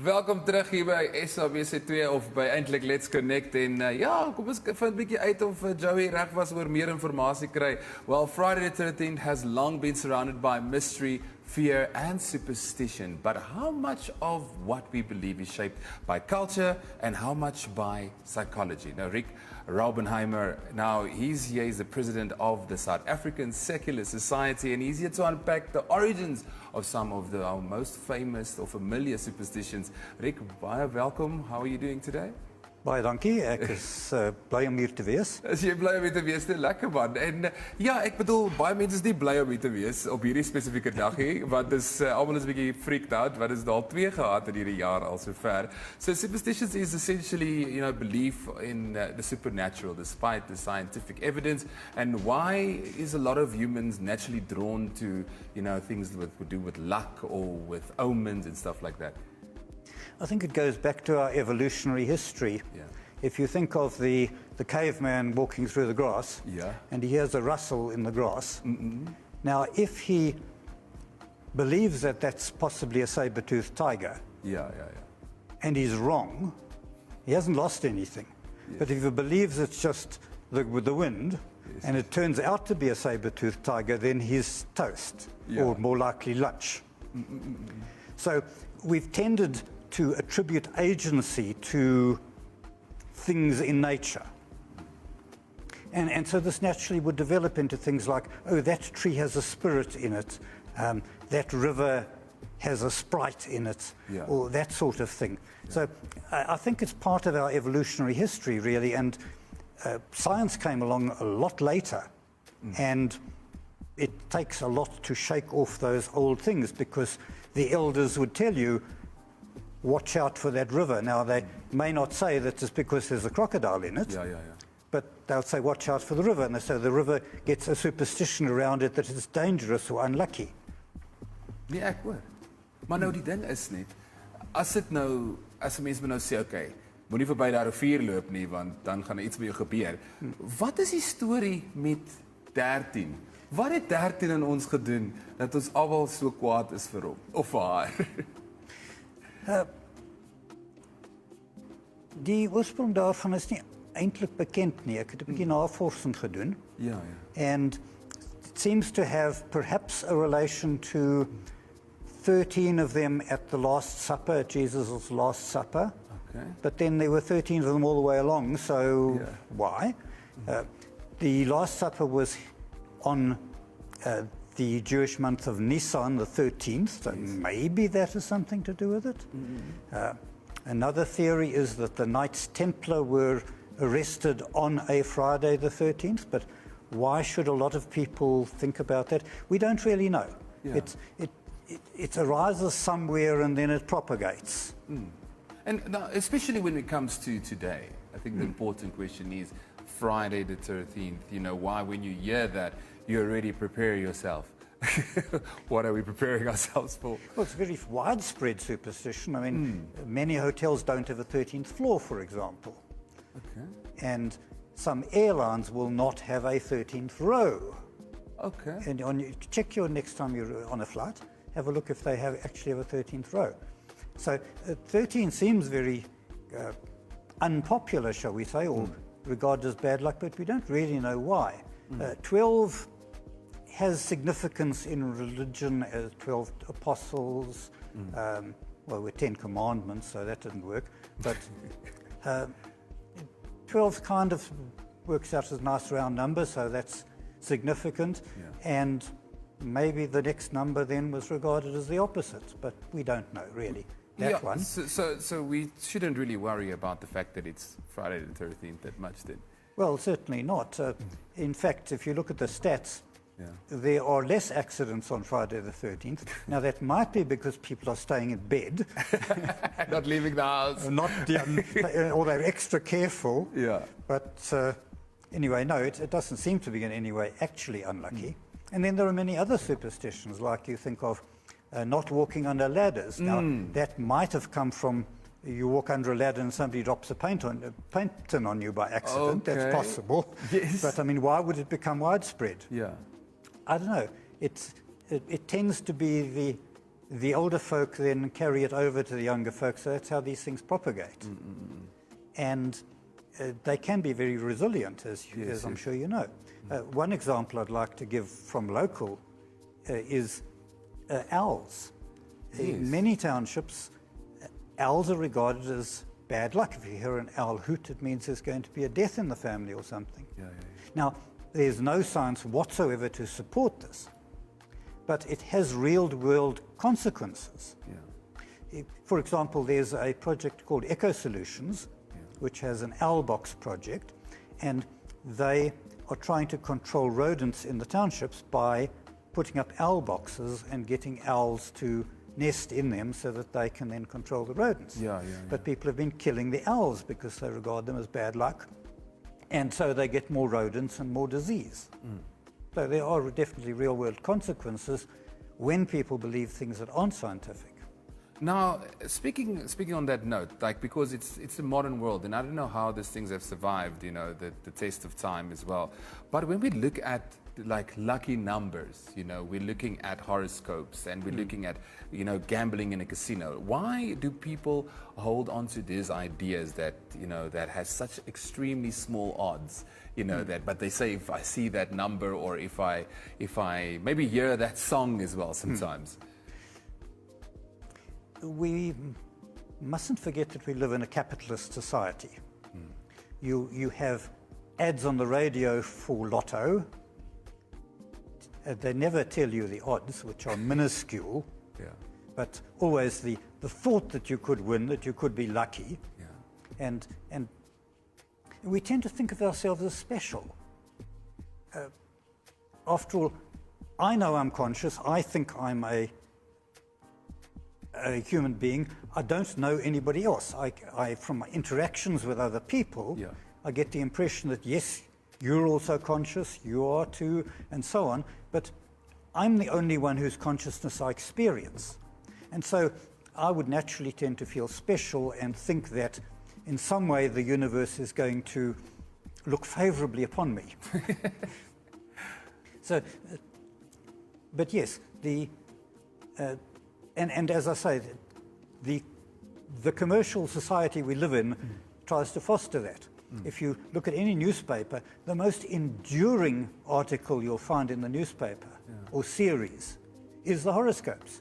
Welkom terug hier by SABC 2 of by Eintlek Let's Connect en ja, kom ons vind 'n bietjie uit of Joey reg was oor meer inligting kry. Well, Friday the 13th has long been surrounded by mystery, fear and superstition. But how much of what we believe is shaped by culture and how much by psychology? Now, Rick Raubenheimer, now he's here, he's the president of the South African Secular Society, and he's here to unpack the origins of some of our most famous or familiar superstitions. Rick, baie welkom. How are you doing today? Baie dankie, ek is bly om hier te wees. Is jy bly om hier te wees? Lekker man. En ja, ek bedoel, baie mense is nie bly om hier te wees op hierdie spesifieke dag nie, want dis almal is 'n bietjie freaked out, want is daar 2 gehad in hierdie jaar al sover. So superstitions is essentially, belief in the supernatural despite the scientific evidence. And why is a lot of humans naturally drawn to, things to do with luck or with omens and stuff like that? I think it goes back to our evolutionary history. Yeah. If you think of the caveman walking through the grass, Yeah. and he hears a rustle in the grass. Now, if he believes that that's possibly a saber-toothed tiger, Yeah. and he's wrong, he hasn't lost anything. Yes. But if he believes it's just the wind, Yes. and it turns out to be a saber-toothed tiger, then he's toast, Yeah. or more likely lunch. So we've tended to attribute agency to things in nature. And so this naturally would develop into things like, oh, that tree has a spirit in it, that river has a sprite in it, Yeah. or that sort of thing. Yeah. So I think it's part of our evolutionary history, really, and science came along a lot later, and it takes a lot to shake off those old things, because the elders would tell you, watch out for that river. Now, they may not say that it's because there's a crocodile in it, Yeah. but they'll say, watch out for the river. And so the river gets a superstition around it that it's dangerous or unlucky. Nee, ek hoor. Maar nou die ding is net, as 'n mens nou sê, okay, moenie verby daai rivier loop nie, want dan gaan iets met jou gebeur. Wat is die storie met 13? Wat het 13 aan ons gedoen dat ons almal so kwaad is vir hom of vir haar? Die oorsprong daarvan is nie eintlik bekend nie. Ek het 'n bietjie navorsing gedoen. Ja. And it seems to have perhaps a relation to 13 of them at the Last Supper, at Jesus' Last Supper. Okay. But then there were 13 of them all the way along, so Yeah. why? The Last Supper was on the Jewish month of Nisan, the 13th, so maybe that has something to do with it. Another theory is that the Knights Templar were arrested on a Friday the 13th, but why should a lot of people think about that? We don't really know. Yeah. It arises somewhere and then it propagates. And now, especially when it comes to today, I think the important question is Friday the 13th. Why when you hear that, you already prepare yourself. What are we preparing ourselves for? Well, it's a very widespread superstition. I mean, many hotels don't have a 13th floor, for example. Okay. And some airlines will not have a 13th row. Okay. And check your next time you're on a flight, have a look if they actually have a 13th row. So 13 seems very unpopular, shall we say, or regarded as bad luck, but we don't really know why. 12 has significance in religion as 12 apostles. We're 10 commandments, so that didn't work. But 12 kind of works out as a nice round number, so that's significant. Yeah. And maybe the next number then was regarded as the opposite, but we don't know really. That one. So we shouldn't really worry about the fact that it's Friday the 13th that much then? Well, certainly not. In fact, if you look at the stats, Yeah. there are less accidents on Friday the 13th. Now, that might be because people are staying in bed, Not leaving the house. or they're extra careful. Yeah. But anyway, no, it doesn't seem to be in any way actually unlucky. And then there are many other superstitions, like you think of not walking under ladders. Now, that might have come from you walk under a ladder and somebody drops a paint tin on you by accident. Okay. That's possible. Yes. But I mean, why would it become widespread? Yeah. I don't know. It tends to be the older folk then carry it over to the younger folk, so that's how these things propagate. And they can be very resilient, as I'm sure you know. One example I'd like to give from local is owls. In many townships, owls are regarded as bad luck. If you hear an owl hoot, it means there's going to be a death in the family or something. Now, there's no science whatsoever to support this, but it has real-world consequences. For example, there's a project called Solutions, which has an owl box project, and they are trying to control rodents in the townships by putting up owl boxes and getting owls to nest in them so that they can then control the rodents. But people have been killing the owls because they regard them as bad luck, and so they get more rodents and more disease. So there are definitely real-world consequences when people believe things that aren't scientific. Now, speaking on that note, like, because it's a modern world, and I don't know how these things have survived, you know, the test of time as well. But when we look at like lucky numbers, you know, we're looking at horoscopes and we're looking at, you know, gambling in a casino. Why do people hold on to these ideas that, you know, that has such extremely small odds, you know, that, but they say if I see that number, or if I maybe hear that song as well sometimes. We mustn't forget that we live in a capitalist society. You have ads on the radio for Lotto. They never tell you the odds, which are minuscule, but always the thought that you could win, that you could be lucky. And we tend to think of ourselves as special. After all, I know I'm conscious. I think I'm a human being. I don't know anybody else. I from my interactions with other people, I get the impression that, yes, you're also conscious, you are too, and so on, but I'm the only one whose consciousness I experience. And so I would naturally tend to feel special and think that in some way the universe is going to look favorably upon me. So, but yes, and as I say, the commercial society we live in tries to foster that. If you look at any newspaper, the most enduring article you'll find in the newspaper or series is the horoscopes.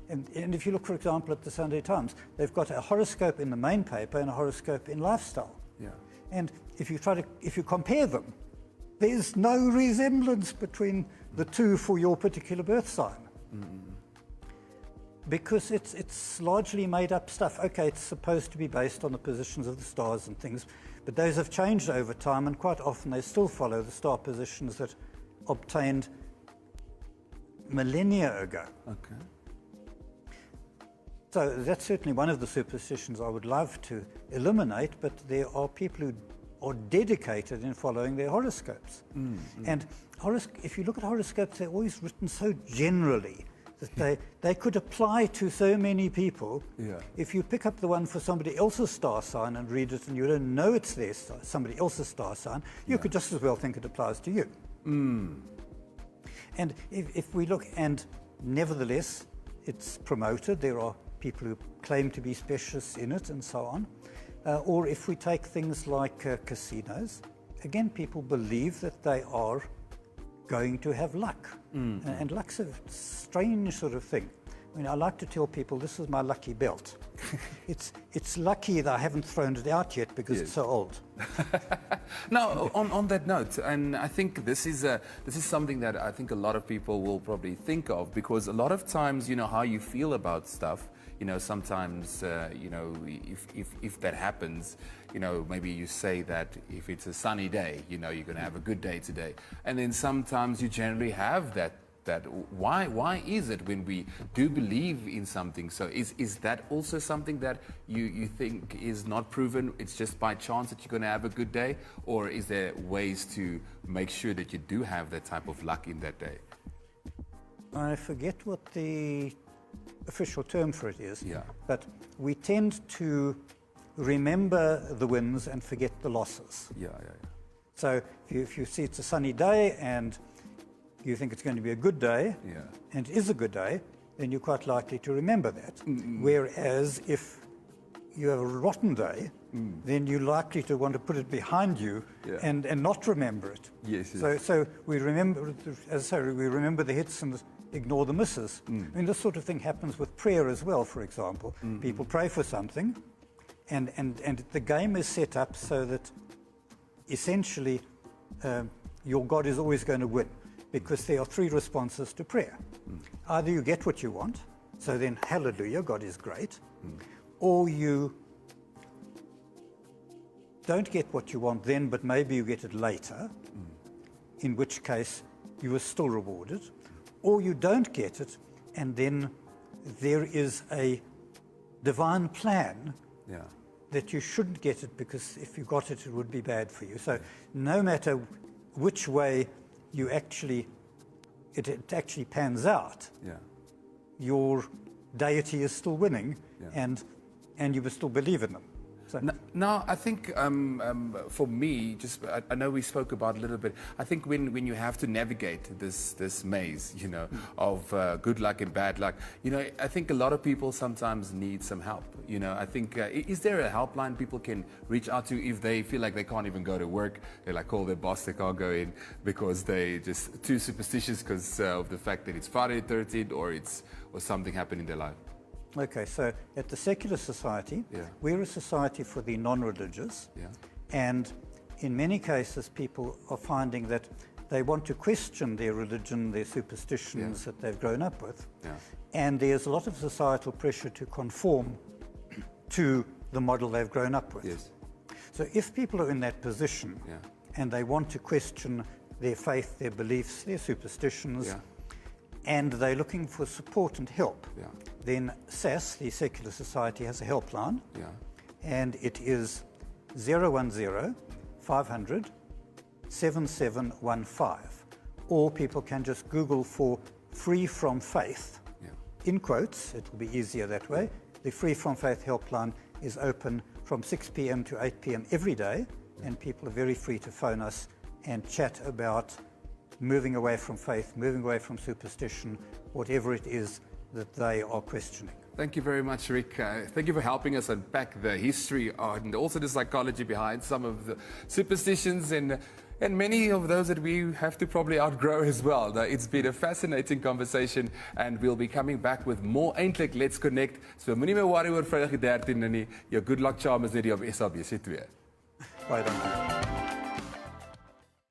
And if you look, for example, at the Sunday Times, they've got a horoscope in the main paper and a horoscope in lifestyle. And if you compare them, there's no resemblance between the two for your particular birth sign. Because it's largely made up stuff. Okay, it's supposed to be based on the positions of the stars and things, but those have changed over time, and quite often they still follow the star positions that obtained millennia ago. So that's certainly one of the superstitions I would love to eliminate, but there are people who are dedicated in following their horoscopes. And if you look at horoscopes, they're always written so generally that they could apply to so many people. If you pick up the one for somebody else's star sign and read it and you don't know it's their somebody else's star sign, you could just as well think it applies to you. And if we look, and nevertheless it's promoted, there are people who claim to be specialists in it and so on. Or if we take things like casinos, again, people believe that they are going to have luck. And luck's a strange sort of thing. I mean, I like to tell people, this is my lucky belt. It's lucky that I haven't thrown it out yet because it's so old. Now, on that note, and I think this is something that I think a lot of people will probably think of, because a lot of times, you know, how you feel about stuff, you know, sometimes, you know, if that happens, you know, maybe you say that if it's a sunny day, you know, you're going to have a good day today. And then sometimes you generally have that why is it when we do believe in something? So is that also something that you think is not proven? It's just by chance that you're going to have a good day? Or is there ways to make sure that you do have that type of luck in that day? I forget what the official term for it is, but we tend to remember the wins and forget the losses. So if you see it's a sunny day and you think it's going to be a good day, and it is a good day, then you're quite likely to remember that. Whereas if you have a rotten day, then you're likely to want to put it behind you and not remember it. Yes. So we remember, as I say, we remember the hits and ignore the misses. I mean, this sort of thing happens with prayer as well, for example. People pray for something, and the game is set up so that essentially your God is always going to win, because there are three responses to prayer. Either you get what you want, so then hallelujah, God is great, or you don't get what you want then, but maybe you get it later, in which case you are still rewarded, or you don't get it, and then there is a divine plan that you shouldn't get it, because if you got it, it would be bad for you. So no matter which way you actually, it actually pans out, your deity is still winning, and you will still believe in them. So. Now, I think for me, I know we spoke about it a little bit. I think when you have to navigate this maze, you know, of good luck and bad luck, you know, I think a lot of people sometimes need some help. You know, I think is there a helpline people can reach out to if they feel like they can't even go to work? They like call their boss, they can't go in because they just too superstitious because of the fact that it's Friday the 13th or something happened in their life. Okay, so at the Secular Society, we're a society for the non-religious, and in many cases people are finding that they want to question their religion, their superstitions that they've grown up with, and there's a lot of societal pressure to conform to the model they've grown up with. So if people are in that position and they want to question their faith, their beliefs, their superstitions, and they're looking for support and help, then SASS, the Secular Society, has a helpline, and it is 010-500-7715. Or people can just Google for Free From Faith, in quotes, it will be easier that way. The Free From Faith helpline is open from 6 p.m. to 8 p.m. every day, and people are very free to phone us and chat about moving away from faith, moving away from superstition, whatever it is that they are questioning. Thank you very much, Rick. Thank you for helping us unpack the history and also the psychology behind some of the superstitions and many of those that we have to probably outgrow as well. It's been a fascinating conversation, and we'll be coming back with more Eintlek Let's Connect. So moenie meer worry oor Vrydag die 13de nie. Jou good luck charm is net hier op SABC 2. Baie dankie.